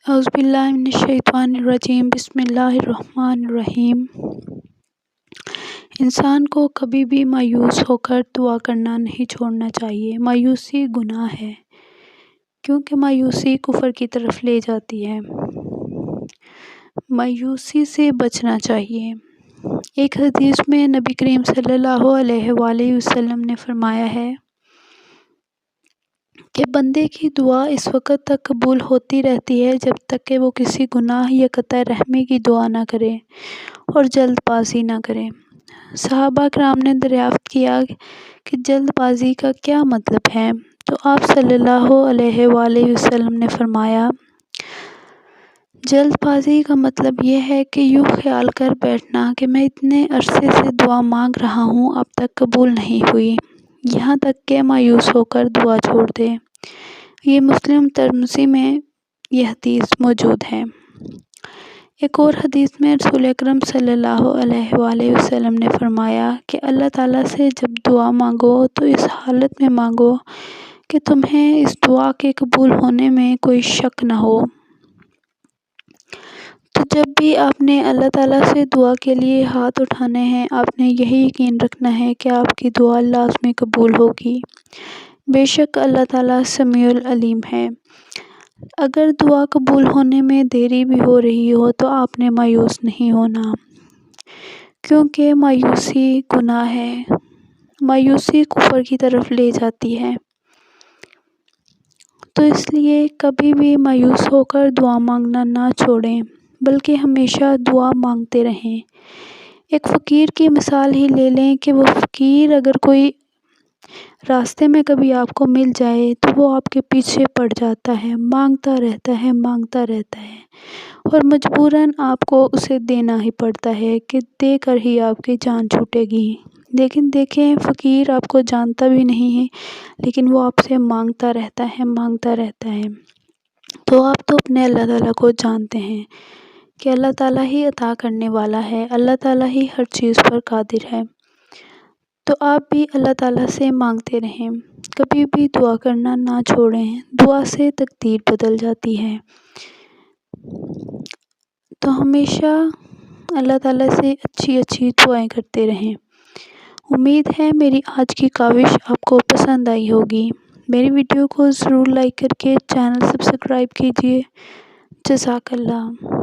اعوذ باللہ من الشیطان الرجیم بسم اللہ الرحمن الرحیم۔ انسان کو کبھی بھی مایوس ہو کر دعا کرنا نہیں چھوڑنا چاہیے۔ مایوسی گناہ ہے کیونکہ مایوسی کفر کی طرف لے جاتی ہے۔ مایوسی سے بچنا چاہیے۔ ایک حدیث میں نبی کریم صلی اللہ علیہ وآلہ وسلم نے فرمایا ہے کہ بندے کی دعا اس وقت تک قبول ہوتی رہتی ہے جب تک کہ وہ کسی گناہ یا قطع رحمی کی دعا نہ کرے اور جلد بازی نہ کرے۔ صحابہ کرام نے دریافت کیا کہ جلد بازی کا کیا مطلب ہے؟ تو آپ صلی اللہ علیہ وآلہ وسلم نے فرمایا، جلد بازی کا مطلب یہ ہے کہ یوں خیال کر بیٹھنا کہ میں اتنے عرصے سے دعا مانگ رہا ہوں، اب تک قبول نہیں ہوئی، یہاں تک کہ مایوس ہو کر دعا چھوڑ دے۔ یہ مسلم ترمذی میں یہ حدیث موجود ہے۔ ایک اور حدیث میں رسول اکرم صلی اللہ علیہ وآلہ وسلم نے فرمایا کہ اللہ تعالیٰ سے جب دعا مانگو تو اس حالت میں مانگو کہ تمہیں اس دعا کے قبول ہونے میں کوئی شک نہ ہو۔ تو جب بھی آپ نے اللہ تعالیٰ سے دعا کے لیے ہاتھ اٹھانے ہیں، آپ نے یہی یقین رکھنا ہے کہ آپ کی دعا لازمی قبول ہوگی۔ بے شک اللہ تعالیٰ سمیع العلیم ہے۔ اگر دعا قبول ہونے میں دیری بھی ہو رہی ہو تو آپ نے مایوس نہیں ہونا، کیونکہ مایوسی گناہ ہے۔ مایوسی کفر کی طرف لے جاتی ہے۔ تو اس لیے کبھی بھی مایوس ہو کر دعا مانگنا نہ چھوڑیں، بلکہ ہمیشہ دعا مانگتے رہیں۔ ایک فقیر کی مثال ہی لے لیں کہ وہ فقیر اگر کوئی راستے میں کبھی آپ کو مل جائے تو وہ آپ کے پیچھے پڑ جاتا ہے، مانگتا رہتا ہے اور مجبوراً آپ کو اسے دینا ہی پڑتا ہے کہ دے کر ہی آپ کی جان چھوٹے گی۔ لیکن دیکھیں، فقیر آپ کو جانتا بھی نہیں ہے لیکن وہ آپ سے مانگتا رہتا ہے۔ تو آپ تو اپنے اللہ تعالیٰ کو جانتے ہیں کہ اللہ تعالیٰ ہی عطا کرنے والا ہے، اللہ تعالیٰ ہی ہر چیز پر قادر ہے۔ تو آپ بھی اللہ تعالیٰ سے مانگتے رہیں، کبھی بھی دعا کرنا نہ چھوڑیں، دعا سے تقدیر بدل جاتی ہے۔ تو ہمیشہ اللہ تعالیٰ سے اچھی دعائیں کرتے رہیں۔ امید ہے میری آج کی کاوش آپ کو پسند آئی ہوگی۔ میری ویڈیو کو ضرور لائک کر کے چینل سبسکرائب کیجیے۔ جزاک اللہ۔